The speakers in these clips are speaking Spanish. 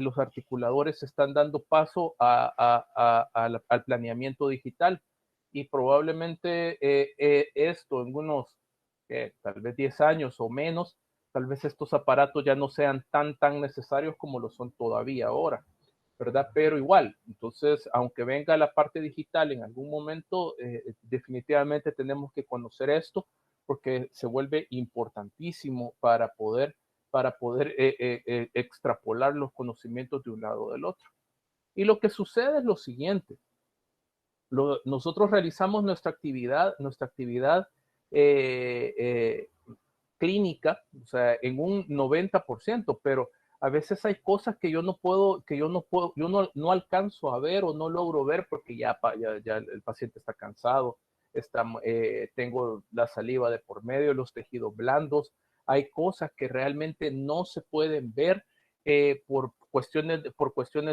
los articuladores están dando paso al planeamiento digital y probablemente esto en unos tal vez 10 años o menos, tal vez estos aparatos ya no sean tan necesarios como lo son todavía ahora, ¿verdad? Pero igual, entonces, aunque venga la parte digital en algún momento, definitivamente tenemos que conocer esto porque se vuelve importantísimo para poder extrapolar los conocimientos de un lado o del otro. Y lo que sucede es lo siguiente. Nosotros realizamos nuestra actividad eh, eh, clínica, o sea, en un 90%, pero a veces hay cosas que yo no alcanzo a ver o no logro ver porque ya el paciente está cansado, tengo la saliva de por medio, los tejidos blandos, hay cosas que realmente no se pueden ver por cuestiones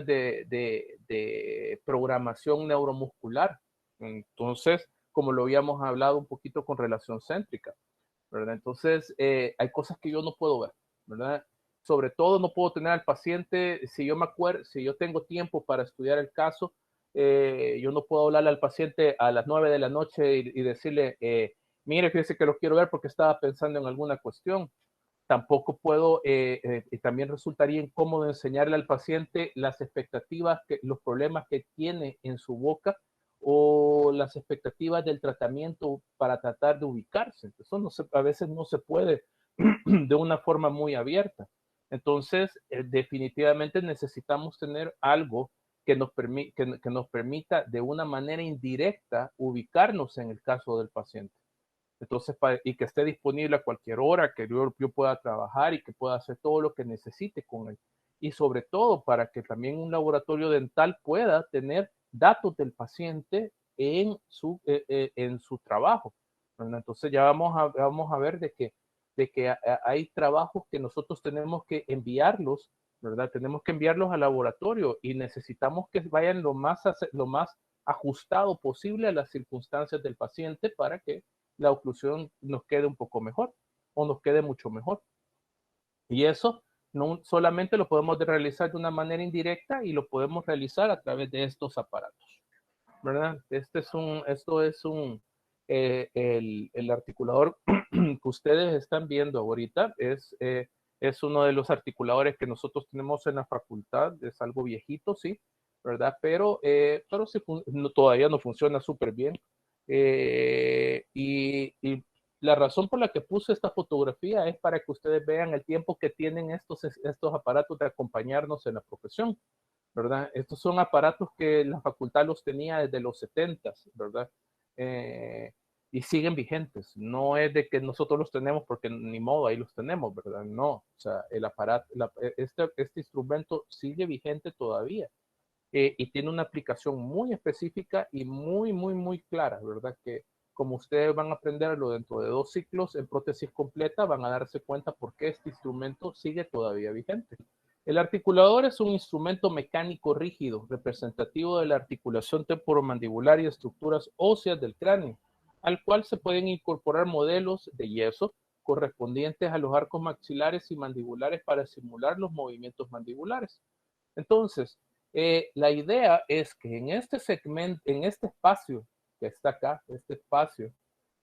de programación neuromuscular. Entonces, como lo habíamos hablado un poquito con relación céntrica, ¿verdad? Entonces, hay cosas que yo no puedo ver, ¿verdad? Sobre todo no puedo tener al paciente, si yo tengo tiempo para estudiar el caso, yo no puedo hablarle al paciente a las 9 de la noche y decirle, mire, fíjese que lo quiero ver porque estaba pensando en alguna cuestión. Tampoco puedo, y también resultaría incómodo enseñarle al paciente las expectativas, los problemas que tiene en su boca o las expectativas del tratamiento para tratar de ubicarse. Eso a veces no se puede de una forma muy abierta. Entonces, definitivamente necesitamos tener algo que nos permita de una manera indirecta ubicarnos en el caso del paciente. Entonces, y que esté disponible a cualquier hora, que yo pueda trabajar y que pueda hacer todo lo que necesite con él. Y sobre todo para que también un laboratorio dental pueda tener datos del paciente en su trabajo. Entonces ya vamos a ver de que hay trabajos que nosotros tenemos que enviarlos, ¿verdad? Tenemos que enviarlos al laboratorio y necesitamos que vayan lo más ajustado posible a las circunstancias del paciente para que la oclusión nos quede un poco mejor o nos quede mucho mejor. Y eso no solamente lo podemos realizar de una manera indirecta y lo podemos realizar a través de estos aparatos, ¿verdad? Esto es el articulador que ustedes están viendo ahorita es uno de los articuladores que nosotros tenemos en la facultad, es algo viejito, sí, ¿verdad? Pero sí, todavía no funciona súper bien. Y la razón por la que puse esta fotografía es para que ustedes vean el tiempo que tienen estos aparatos de acompañarnos en la profesión, ¿verdad? Estos son aparatos que la facultad los tenía desde los 70s, ¿verdad? Eh, y siguen vigentes. No es de que nosotros los tenemos porque ni modo, ahí los tenemos, ¿verdad? No, o sea, el aparato, este instrumento sigue vigente todavía. Y tiene una aplicación muy específica y muy clara, ¿verdad? Que como ustedes van a aprenderlo dentro de 2 ciclos en prótesis completa, van a darse cuenta por qué este instrumento sigue todavía vigente. El articulador es un instrumento mecánico rígido, representativo de la articulación temporomandibular y estructuras óseas del cráneo, al cual se pueden incorporar modelos de yeso correspondientes a los arcos maxilares y mandibulares para simular los movimientos mandibulares. Entonces, la idea es que en este segmento, en este espacio que está acá, este espacio,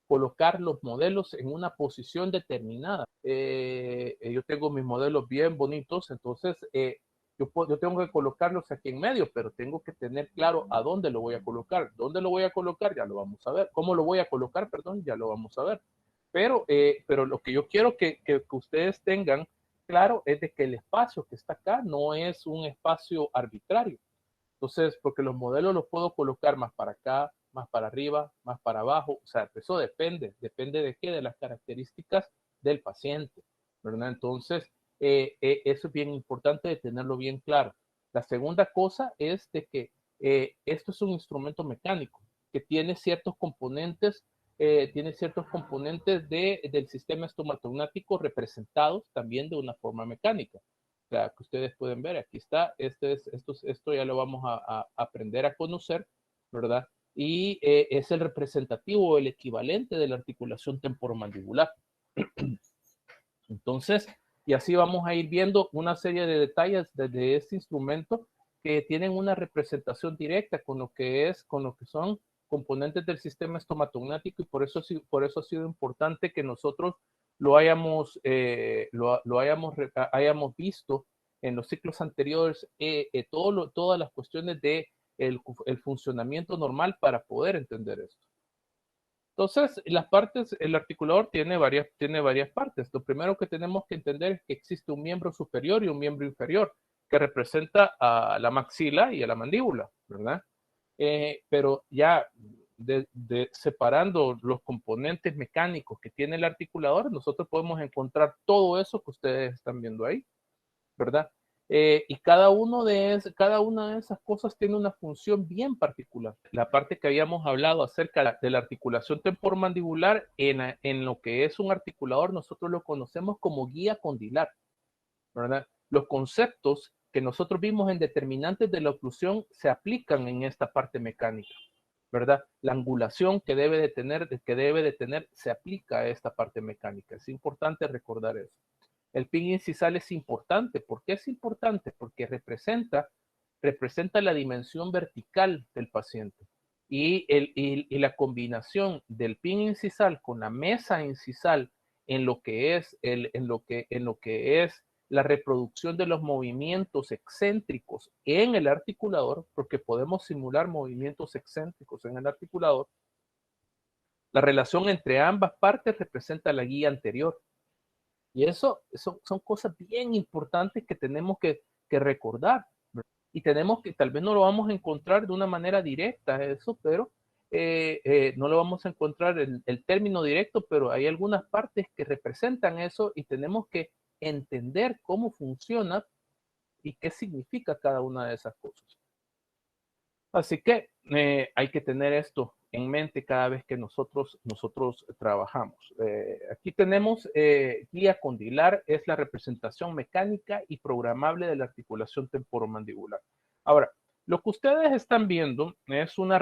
colocar los modelos en una posición determinada. Yo tengo mis modelos bien bonitos, entonces yo tengo que colocarlos aquí en medio, pero tengo que tener claro a dónde lo voy a colocar. ¿Dónde lo voy a colocar? Ya lo vamos a ver. ¿Cómo lo voy a colocar? Perdón, ya lo vamos a ver. Pero lo que yo quiero que ustedes tengan claro es de que el espacio que está acá no es un espacio arbitrario. Entonces, porque los modelos los puedo colocar más para acá, más para arriba, más para abajo. O sea, eso depende de qué, de las características del paciente, ¿verdad? Entonces, eso es bien importante de tenerlo bien claro. La segunda cosa es de que esto es un instrumento mecánico que tiene ciertos componentes del sistema estomatognático representados también de una forma mecánica. O sea, que ustedes pueden ver, aquí está, esto ya lo vamos a aprender a conocer, ¿verdad? Y es el representativo, el equivalente de la articulación temporomandibular. Entonces, Y así vamos a ir viendo una serie de detalles de este instrumento que tienen una representación directa con lo que son componentes del sistema estomatognático, y por eso ha sido importante que nosotros hayamos visto en los ciclos anteriores todas las cuestiones de el funcionamiento normal para poder entender esto. Entonces, el articulador tiene varias partes. Lo primero que tenemos que entender es que existe un miembro superior y un miembro inferior que representa a la maxila y a la mandíbula, ¿verdad? Pero ya separando los componentes mecánicos que tiene el articulador, nosotros podemos encontrar todo eso que ustedes están viendo ahí, ¿verdad? Y cada una de esas cosas tiene una función bien particular. La parte que habíamos hablado acerca de la articulación temporomandibular en lo que es un articulador, nosotros lo conocemos como guía condilar, ¿verdad? Los conceptos que nosotros vimos en determinantes de la oclusión se aplican en esta parte mecánica, ¿verdad? La angulación que debe de tener se aplica a esta parte mecánica. Es importante recordar eso. El pin incisal es importante. ¿Por qué es importante? Porque representa la dimensión vertical del paciente. Y la combinación del pin incisal con la mesa incisal en lo que es la reproducción de los movimientos excéntricos en el articulador, porque podemos simular movimientos excéntricos en el articulador, la relación entre ambas partes representa la guía anterior. Y eso son cosas bien importantes que tenemos que recordar. Y tal vez no lo vamos a encontrar de una manera directa eso, pero no lo vamos a encontrar el término directo, pero hay algunas partes que representan eso y tenemos que entender cómo funciona y qué significa cada una de esas cosas. Así que hay que tener esto en mente cada vez que nosotros trabajamos. Aquí tenemos guía condilar, es la representación mecánica y programable de la articulación temporomandibular. Ahora, lo que ustedes están viendo es una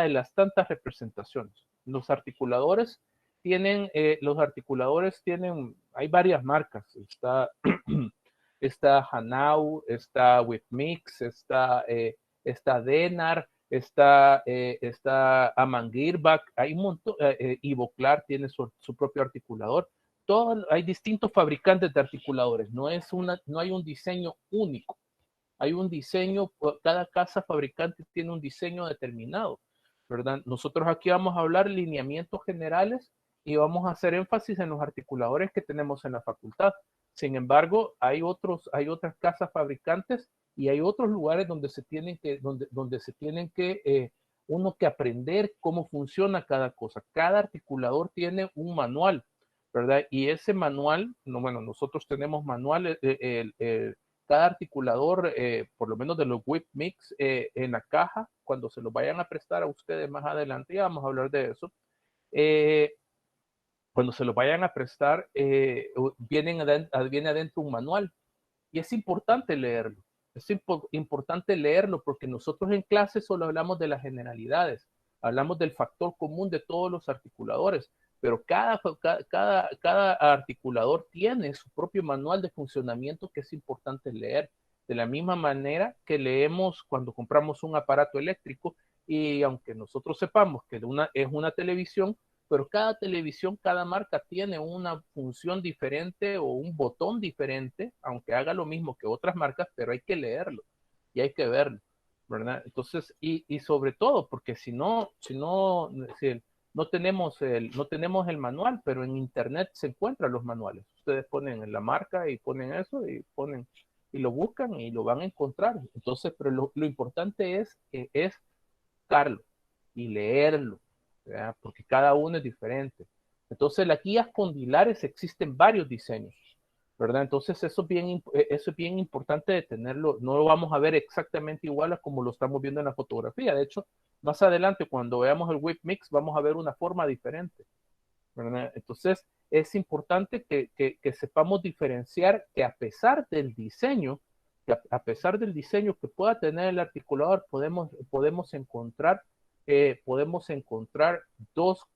de las tantas representaciones. Los articuladores tienen, hay varias marcas. Está Hanau, está Whipmix, está Denar, está Amann-Girrbach, hay un montón, Ivoclar tiene su propio articulador. Hay distintos fabricantes de articuladores, no hay un diseño único, hay un diseño, cada casa fabricante tiene un diseño determinado, ¿verdad? Nosotros aquí vamos a hablar lineamientos generales y vamos a hacer énfasis en los articuladores que tenemos en la facultad. Sin embargo, hay otras casas fabricantes y hay otros lugares donde se tienen que uno que aprender cómo funciona cada cosa. Cada articulador tiene un manual, ¿verdad? Y ese manual, bueno, nosotros tenemos manuales, cada articulador, por lo menos de los Whip Mix, en la caja, cuando se los vayan a prestar a ustedes más adelante, ya vamos a hablar de eso. Cuando se los vayan a prestar, viene adentro un manual y es importante leerlo. Es importante leerlo porque nosotros en clase solo hablamos de las generalidades, hablamos del factor común de todos los articuladores, pero cada articulador tiene su propio manual de funcionamiento que es importante leer. De la misma manera que leemos cuando compramos un aparato eléctrico y aunque nosotros sepamos que es una televisión, pero cada televisión, cada marca tiene una función diferente o un botón diferente, aunque haga lo mismo que otras marcas, pero hay que leerlo y hay que verlo, ¿verdad? Entonces, y sobre todo, porque si no tenemos el manual, pero en internet se encuentran los manuales. Ustedes ponen en la marca y ponen eso y lo buscan y lo van a encontrar. Entonces, pero lo importante es buscarlo y leerlo, ¿verdad? Porque cada uno es diferente. Entonces, las guías condilares existen varios diseños, ¿verdad? Entonces, eso es bien importante de tenerlo. No lo vamos a ver exactamente igual a como lo estamos viendo en la fotografía. De hecho, más adelante, cuando veamos el Whip Mix, vamos a ver una forma diferente, ¿verdad? Entonces, es importante que sepamos diferenciar que a pesar del diseño, que pueda tener el articulador, podemos encontrar dos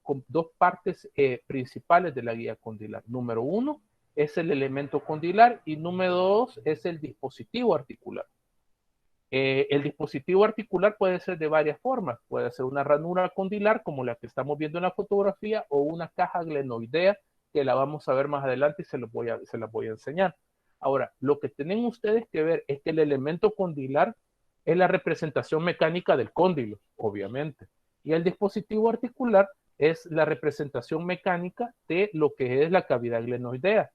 partes principales de la guía condilar. Número uno, es el elemento condilar y número 2 es el dispositivo articular. El dispositivo articular puede ser de varias formas. Puede ser una ranura condilar, como la que estamos viendo en la fotografía, o una caja glenoidea, que la vamos a ver más adelante y se las voy a enseñar. Ahora, lo que tienen ustedes que ver es que el elemento condilar es la representación mecánica del cóndilo, obviamente. Y el dispositivo articular es la representación mecánica de lo que es la cavidad glenoidea.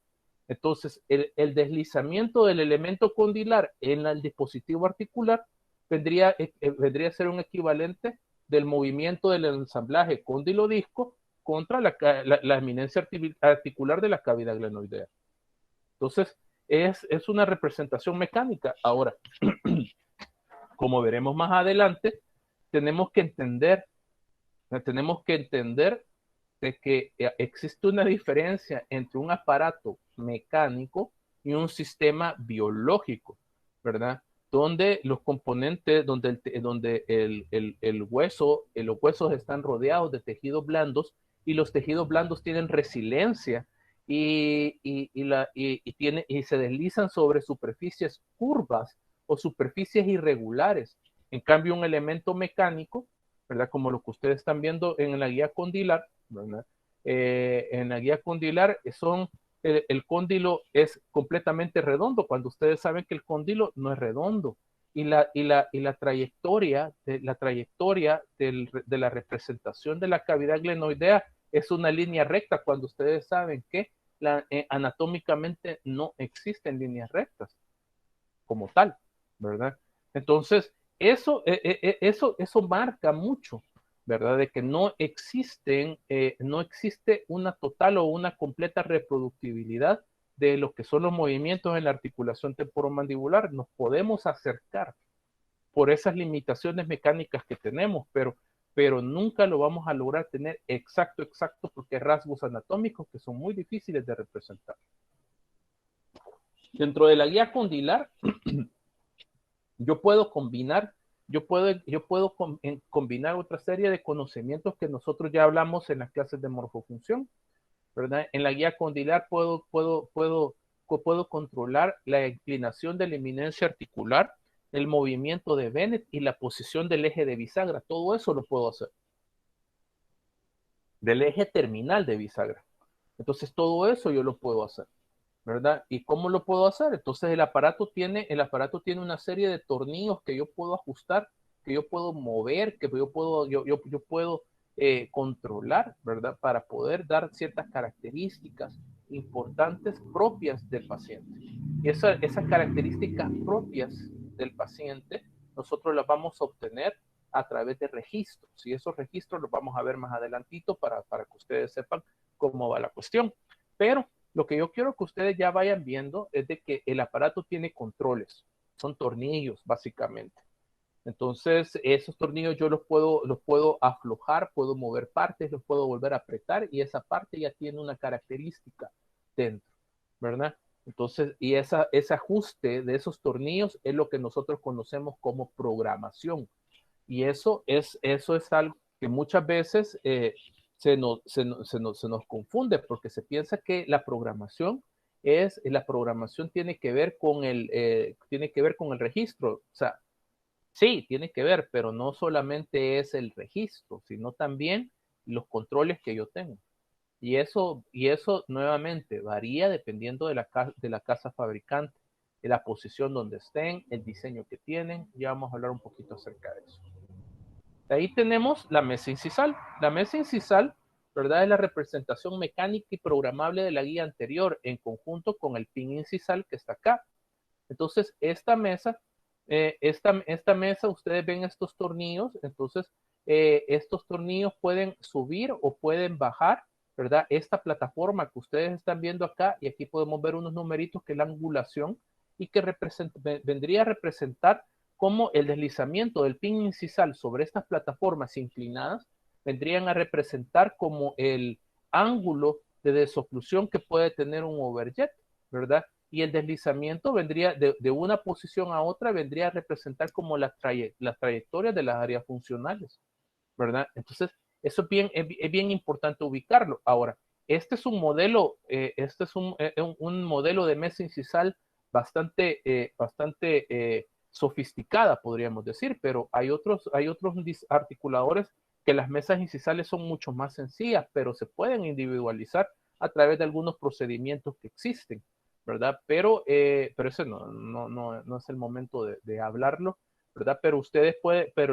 Entonces, el deslizamiento del elemento condilar en el dispositivo articular vendría a ser un equivalente del movimiento del ensamblaje cóndilo-disco contra la eminencia articular de la cavidad glenoidea. Entonces, es una representación mecánica. Ahora, como veremos más adelante, tenemos que entender de que existe una diferencia entre un aparato mecánico y un sistema biológico, ¿verdad? Donde los componentes, donde los huesos están rodeados de tejidos blandos y los tejidos blandos tienen resiliencia y se deslizan sobre superficies curvas o superficies irregulares. En cambio, un elemento mecánico, ¿verdad? Como lo que ustedes están viendo en la guía condilar, ¿verdad? En la guía condilar el cóndilo es completamente redondo, cuando ustedes saben que el cóndilo no es redondo. Y la trayectoria de la representación de la cavidad glenoidea es una línea recta, cuando ustedes saben que anatómicamente no existen líneas rectas como tal, ¿verdad? Entonces, eso marca mucho, ¿verdad? De que no existe una total o una completa reproductibilidad de lo que son los movimientos en la articulación temporomandibular. Nos podemos acercar por esas limitaciones mecánicas que tenemos, pero nunca lo vamos a lograr tener exacto, porque hay rasgos anatómicos que son muy difíciles de representar. Dentro de la guía condilar, yo puedo combinar otra serie de conocimientos que nosotros ya hablamos en las clases de morfofunción, ¿verdad? En la guía condilar puedo controlar la inclinación de la eminencia articular, el movimiento de Bennett y la posición del eje de bisagra. Todo eso lo puedo hacer. Del eje terminal de bisagra. Entonces, todo eso yo lo puedo hacer, ¿verdad? ¿Y cómo lo puedo hacer? Entonces el aparato tiene una serie de tornillos que yo puedo ajustar, que yo puedo mover, que yo puedo controlar, ¿verdad? Para poder dar ciertas características importantes propias del paciente. Y esas características propias del paciente, nosotros las vamos a obtener a través de registros. Y esos registros los vamos a ver más adelantito para que ustedes sepan cómo va la cuestión. Pero lo que yo quiero que ustedes ya vayan viendo es de que el aparato tiene controles, son tornillos básicamente. Entonces, esos tornillos yo los puedo aflojar, puedo mover partes, los puedo volver a apretar y esa parte ya tiene una característica dentro, ¿verdad? Entonces, y ese ajuste de esos tornillos es lo que nosotros conocemos como programación. Y eso es algo que muchas veces se nos confunde porque se piensa que la programación tiene que ver con el registro. O sea, sí, tiene que ver, pero no solamente es el registro, sino también los controles que yo tengo. Y eso nuevamente varía dependiendo de la casa fabricante, de la posición donde estén, el diseño que tienen. Ya vamos a hablar un poquito acerca de eso. De ahí tenemos la mesa incisal. La mesa incisal, ¿verdad? Es la representación mecánica y programable de la guía anterior en conjunto con el pin incisal que está acá. Entonces, esta mesa, ustedes ven estos tornillos, entonces estos tornillos pueden subir o pueden bajar, ¿verdad? Esta plataforma que ustedes están viendo acá, y aquí podemos ver unos numeritos que es la angulación y que vendría a representar como el deslizamiento del pin incisal sobre estas plataformas inclinadas vendrían a representar como el ángulo de desoclusión que puede tener un overjet, ¿verdad? Y el deslizamiento vendría de una posición a otra, vendría a representar como las trayectorias de las áreas funcionales, ¿verdad? Entonces, eso es bien importante ubicarlo. Ahora, este es un modelo, un modelo de mesa incisal bastante, sofisticada, podríamos decir, pero hay otros articuladores que las mesas incisales son mucho más sencillas, pero se pueden individualizar a través de algunos procedimientos que existen, ¿verdad? Pero ese no es el momento de hablarlo, ¿verdad? Pero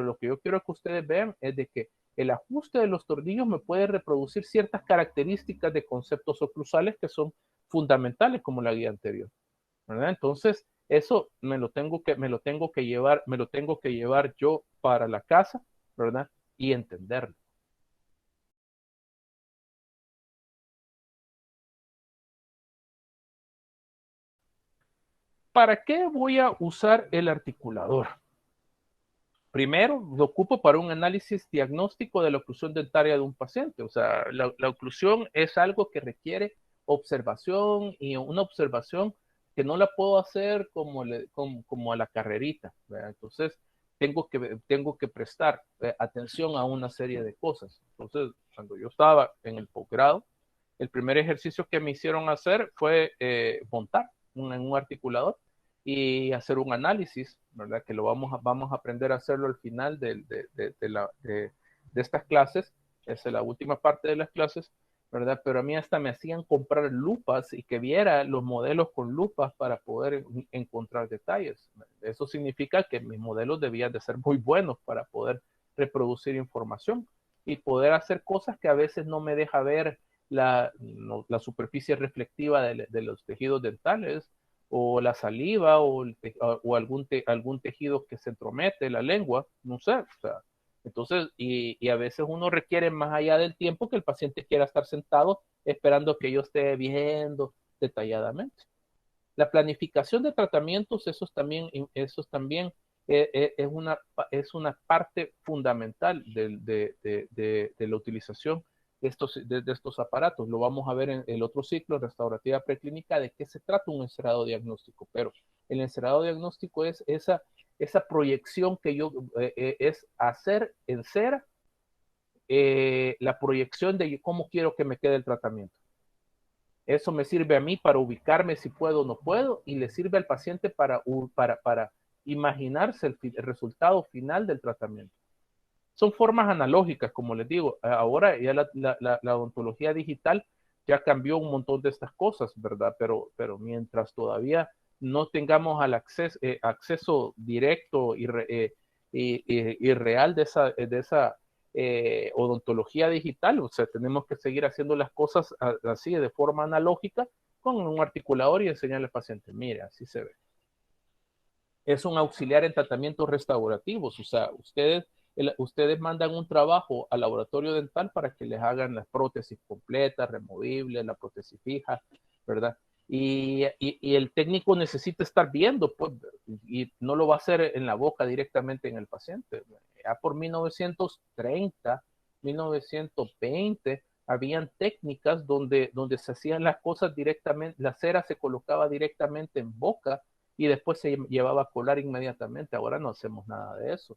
lo que yo quiero que ustedes vean es de que el ajuste de los tornillos me puede reproducir ciertas características de conceptos oclusales que son fundamentales como la guía anterior, ¿verdad? Entonces, eso me lo tengo que llevar yo para la casa, ¿verdad? Y entenderlo. ¿Para qué voy a usar el articulador? Primero, lo ocupo para un análisis diagnóstico de la oclusión dentaria de un paciente. O sea, la oclusión es algo que requiere observación y una observación que no la puedo hacer como a la carrerita, ¿verdad? Entonces, tengo que prestar atención a una serie de cosas. Entonces, cuando yo estaba en el posgrado, el primer ejercicio que me hicieron hacer fue montar en un articulador y hacer un análisis, ¿verdad? Que vamos a aprender a hacerlo al final de estas clases. Esa es la última parte de las clases, ¿verdad? Pero a mí hasta me hacían comprar lupas y que viera los modelos con lupas para poder encontrar detalles. Eso significa que mis modelos debían de ser muy buenos para poder reproducir información y poder hacer cosas que a veces no me deja ver la superficie reflectiva de los tejidos dentales o la saliva o algún tejido que se entromete, la lengua, no sé. O sea, entonces, y a veces uno requiere más allá del tiempo que el paciente quiera estar sentado esperando que yo esté viendo detalladamente. La planificación de tratamientos, es una parte fundamental de la utilización de estos aparatos. Lo vamos a ver en el otro ciclo, restaurativa preclínica, de qué se trata un encerado diagnóstico. Pero el encerado diagnóstico es esa proyección que es hacer en cera la proyección de cómo quiero que me quede el tratamiento. Eso me sirve a mí para ubicarme si puedo o no puedo y le sirve al paciente para imaginarse el resultado final del tratamiento. Son formas analógicas, como les digo. Ahora ya la odontología digital ya cambió un montón de estas cosas, ¿verdad? Pero mientras todavía no tengamos acceso directo y real de esa odontología digital, o sea, tenemos que seguir haciendo las cosas así de forma analógica con un articulador y enseñarle al paciente, mire, así se ve. Es un auxiliar en tratamientos restaurativos, o sea, ustedes mandan un trabajo al laboratorio dental para que les hagan las prótesis completas, removibles, la prótesis fija, ¿verdad? Y el técnico necesita estar viendo, pues, y no lo va a hacer en la boca directamente en el paciente. Ya por 1930, 1920, habían técnicas donde se hacían las cosas directamente, la cera se colocaba directamente en boca y después se llevaba a colar inmediatamente. Ahora no hacemos nada de eso.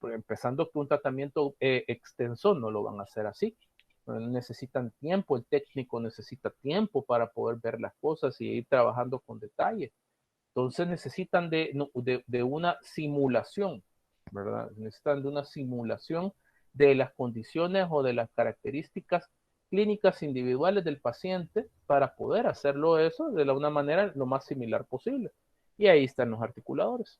Empezando que un tratamiento extenso no lo van a hacer así. Necesitan tiempo, el técnico necesita tiempo para poder ver las cosas y ir trabajando con detalle. Entonces necesitan de una simulación, ¿verdad? Necesitan de una simulación de las condiciones o de las características clínicas individuales del paciente para poder hacerlo eso de una manera lo más similar posible. Y ahí están los articuladores.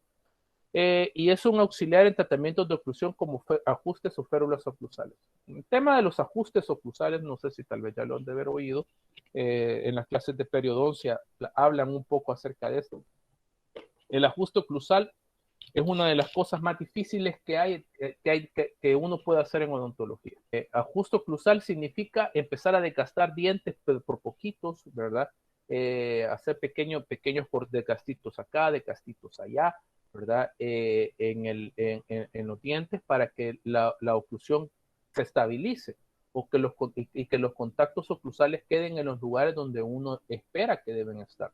Y es un auxiliar en tratamientos de oclusión como ajustes o férulas oclusales. El tema de los ajustes oclusales, no sé si tal vez ya lo han de haber oído, en las clases de periodoncia hablan un poco acerca de esto. El ajuste oclusal es una de las cosas más difíciles que uno puede hacer en odontología. Ajuste oclusal significa empezar a desgastar dientes por poquitos, ¿verdad? Hacer pequeños desgastitos acá, desgastitos allá, ¿verdad? En los dientes para que la oclusión se estabilice y que los contactos oclusales queden en los lugares donde uno espera que deben estar.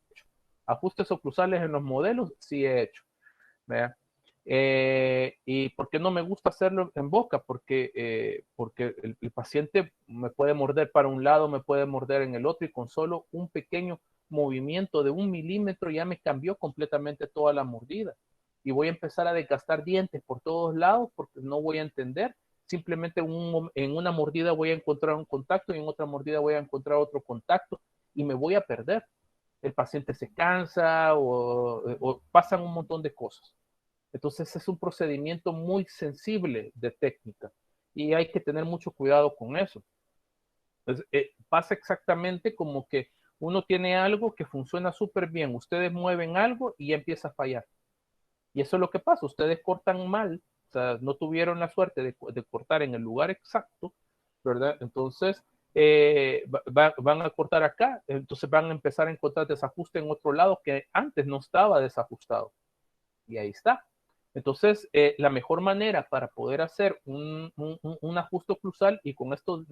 Ajustes oclusales en los modelos sí he hecho. ¿Verdad? ¿Y por qué no me gusta hacerlo en boca? Porque el paciente me puede morder para un lado, me puede morder en el otro y con solo un pequeño movimiento de 1 milímetro ya me cambió completamente toda la mordida. Y voy a empezar a desgastar dientes por todos lados porque no voy a entender. Simplemente en una mordida voy a encontrar un contacto y en otra mordida voy a encontrar otro contacto y me voy a perder. El paciente se cansa o pasan un montón de cosas. Entonces es un procedimiento muy sensible de técnica y hay que tener mucho cuidado con eso. Entonces, pasa exactamente como que uno tiene algo que funciona súper bien, ustedes mueven algo y ya empieza a fallar. Y eso es lo que pasa, ustedes cortan mal, o sea, no tuvieron la suerte de cortar en el lugar exacto, ¿verdad? Entonces, van a cortar acá, entonces van a empezar a encontrar desajuste en otro lado que antes no estaba desajustado. Y ahí está. Entonces, la mejor manera para poder hacer un ajuste oclusal, y con esto,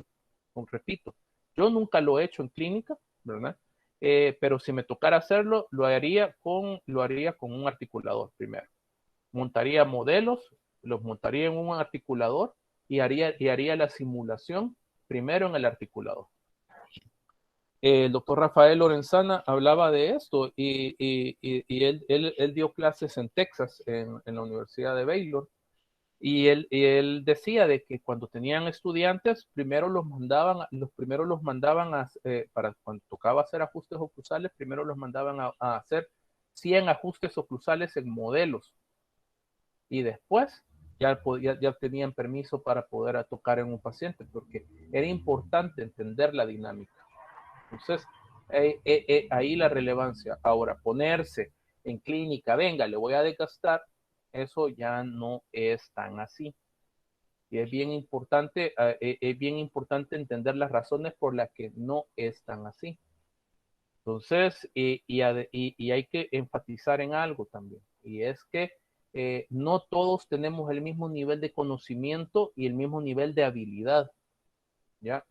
repito, yo nunca lo he hecho en clínica, ¿verdad? Pero si me tocara hacerlo, lo haría con un articulador primero. Montaría modelos, los montaría en un articulador y haría la simulación primero en el articulador. El doctor Rafael Lorenzana hablaba de esto y él dio clases en Texas, en la Universidad de Baylor, y él decía de que cuando tenían estudiantes, primero los mandaban para cuando tocaba hacer ajustes oclusales, primero los mandaban a hacer 100 ajustes oclusales en modelos y después ya tenían permiso para poder tocar en un paciente, porque era importante entender la dinámica. Entonces, ahí la relevancia. Ahora, ponerse en clínica, venga, le voy a desgastar, eso ya no es tan así. Y es bien importante entender las razones por las que no es tan así. Entonces, y hay que enfatizar en algo también, y es que no todos tenemos el mismo nivel de conocimiento y el mismo nivel de habilidad, ¿ya?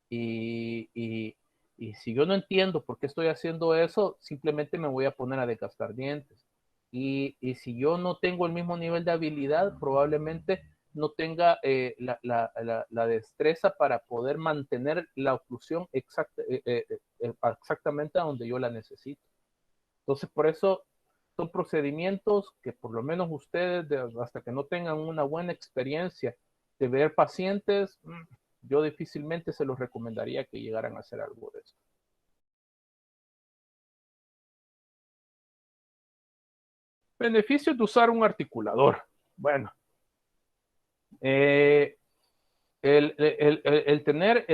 Y, y, y si yo no entiendo por qué estoy haciendo eso, simplemente me voy a poner a desgastar dientes. Y si yo no tengo el mismo nivel de habilidad, probablemente no tenga la destreza para poder mantener la oclusión exactamente a donde yo la necesito. Entonces, por eso son procedimientos que por lo menos ustedes, hasta que no tengan una buena experiencia de ver pacientes, yo difícilmente se los recomendaría que llegaran a hacer algo de eso. Beneficios de usar un articulador. Bueno, eh, el tener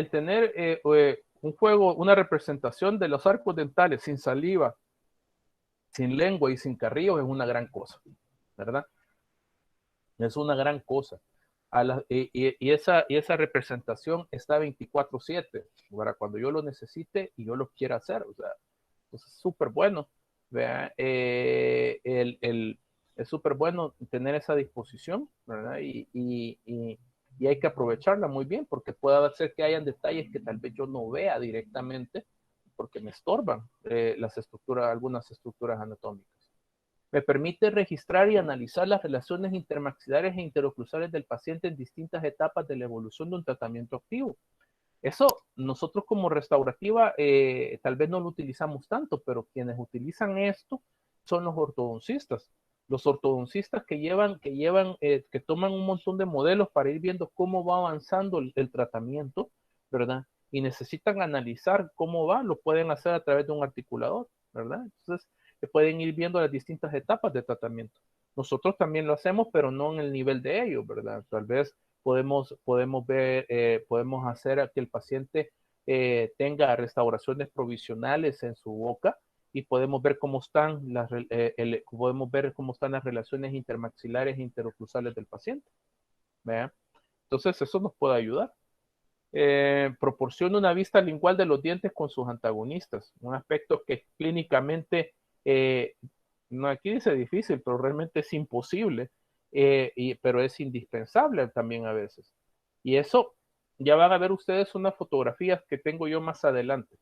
un juego, una representación de los arcos dentales sin saliva, sin lengua y sin carrillos es una gran cosa, ¿verdad? Es una gran cosa. Y esa representación está 24/7 para cuando yo lo necesite y yo lo quiera hacer. O sea, pues es súper bueno. ¿Verdad? Es súper bueno tener esa disposición, ¿verdad? Y hay que aprovecharla muy bien porque puede ser que hayan detalles que tal vez yo no vea directamente porque me estorban algunas estructuras anatómicas. Me permite registrar y analizar las relaciones intermaxilares e interoclusales del paciente en distintas etapas de la evolución de un tratamiento activo. Eso nosotros como restaurativa tal vez no lo utilizamos tanto, pero quienes utilizan esto son los ortodoncistas. Los ortodoncistas que toman un montón de modelos para ir viendo cómo va avanzando el tratamiento, ¿verdad? Y necesitan analizar cómo va, lo pueden hacer a través de un articulador, ¿verdad? Entonces, pueden ir viendo las distintas etapas de tratamiento. Nosotros también lo hacemos, pero no en el nivel de ellos, ¿verdad? Tal vez podemos hacer que el paciente tenga restauraciones provisionales en su boca y podemos ver cómo están las relaciones intermaxilares e interoclusales del paciente. ¿Verdad? Entonces, eso nos puede ayudar. Proporciona una vista lingual de los dientes con sus antagonistas, un aspecto que clínicamente, no aquí dice difícil, pero realmente es imposible, pero es indispensable también a veces. Y eso ya van a ver ustedes unas fotografías que tengo yo más adelante.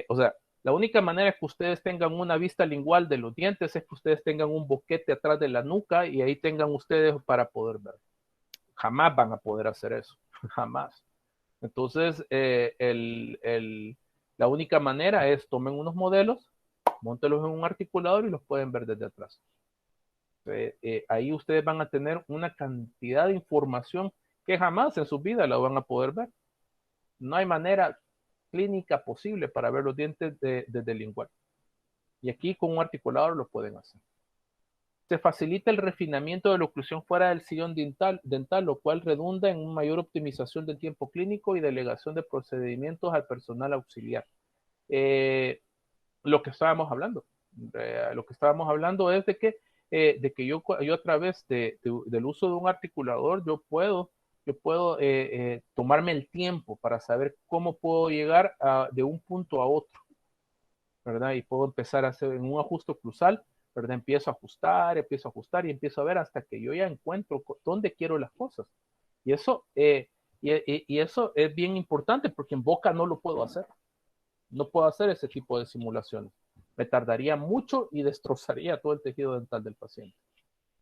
O sea, La única manera que ustedes tengan una vista lingual de los dientes es que ustedes tengan un boquete atrás de la nuca y ahí tengan ustedes para poder ver. Jamás van a poder hacer eso, jamás. Entonces, la única manera es tomen unos modelos, móntelos en un articulador y los pueden ver desde atrás. Ahí ustedes van a tener una cantidad de información que jamás en su vida la van a poder ver. No hay manera clínica posible para ver los dientes desde el lingual. Y aquí con un articulador lo pueden hacer. Se facilita el refinamiento de la oclusión fuera del sillón dental, lo cual redunda en una mayor optimización del tiempo clínico y delegación de procedimientos al personal auxiliar. Lo que estábamos hablando. Lo que estábamos hablando es de que yo a través del uso de un articulador, yo puedo tomarme el tiempo para saber cómo puedo llegar de un punto a otro, ¿verdad? Y puedo empezar a hacer en un ajuste oclusal, ¿verdad? Empiezo a ajustar y empiezo a ver hasta que yo ya encuentro dónde quiero las cosas. Y eso, y eso es bien importante porque en boca no lo puedo hacer. No puedo hacer ese tipo de simulaciones. Me tardaría mucho y destrozaría todo el tejido dental del paciente.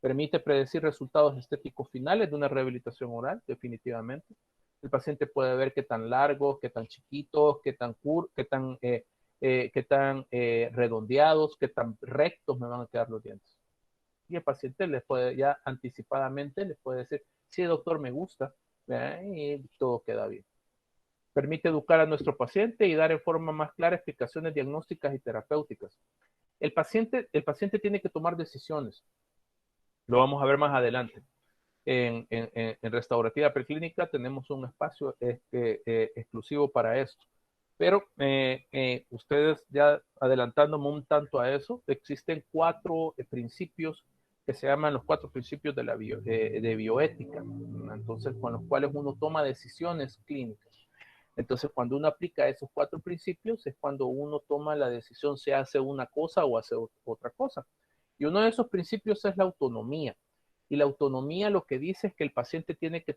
Permite predecir resultados estéticos finales de una rehabilitación oral, definitivamente. El paciente puede ver qué tan largos, qué tan chiquitos, qué tan redondeados, qué tan rectos me van a quedar los dientes. Y el paciente les puede ya anticipadamente, les puede decir, sí, doctor, me gusta, y todo queda bien. Permite educar a nuestro paciente y dar en forma más clara explicaciones diagnósticas y terapéuticas. El paciente tiene que tomar decisiones. Lo vamos a ver más adelante. En restaurativa preclínica tenemos un espacio exclusivo para esto. Pero ustedes ya adelantándome un tanto a eso, existen 4 principios que se llaman los 4 principios de bioética, entonces con los cuales uno toma decisiones clínicas. Entonces cuando uno aplica esos 4 principios es cuando uno toma la decisión si hace una cosa o hace otra cosa. Y uno de esos principios es la autonomía. Y la autonomía lo que dice es que el paciente tiene que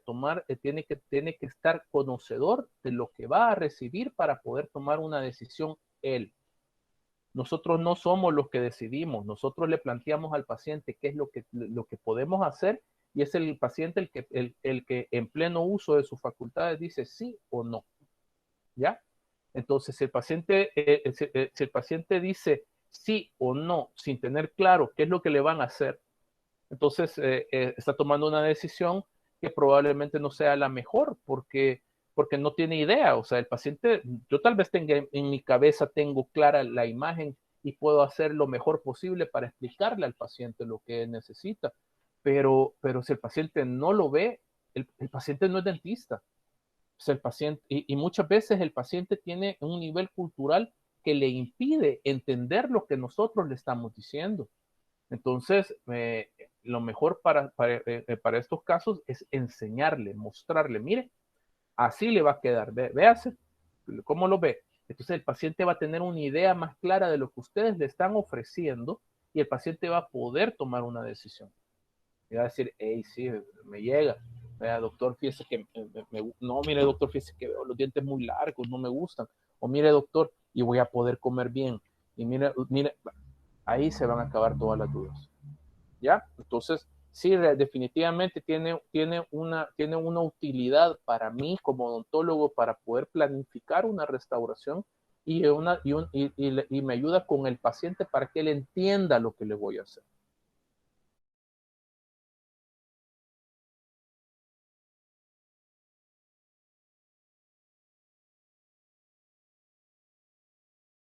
tiene que estar conocedor de lo que va a recibir para poder tomar una decisión él. Nosotros no somos los que decidimos, nosotros le planteamos al paciente qué es lo que podemos hacer y es el paciente el que en pleno uso de sus facultades dice sí o no. ¿Ya? Entonces, si el paciente dice sí o no sin tener claro qué es lo que le van a hacer, entonces está tomando una decisión que probablemente no sea la mejor porque no tiene idea. O sea, el paciente, yo tal vez tenga en mi cabeza, tengo clara la imagen y puedo hacer lo mejor posible para explicarle al paciente lo que necesita. Pero si el paciente no lo ve, el paciente no es dentista. O sea, el paciente, y muchas veces el paciente tiene un nivel cultural que le impide entender lo que nosotros le estamos diciendo. Entonces, lo mejor para estos casos es enseñarle, mostrarle, mire, así le va a quedar, véase, ¿cómo lo ve? Entonces el paciente va a tener una idea más clara de lo que ustedes le están ofreciendo y el paciente va a poder tomar una decisión. Y va a decir, hey, sí, me llega. Vea, doctor, fíjese que, no, mire, doctor, fíjese que veo los dientes muy largos, no me gustan. O mire, doctor, y voy a poder comer bien. Y mire, ahí se van a acabar todas las dudas. ¿Ya? Entonces, sí, definitivamente tiene una utilidad para mí como odontólogo para poder planificar una restauración y me ayuda con el paciente para que él entienda lo que le voy a hacer.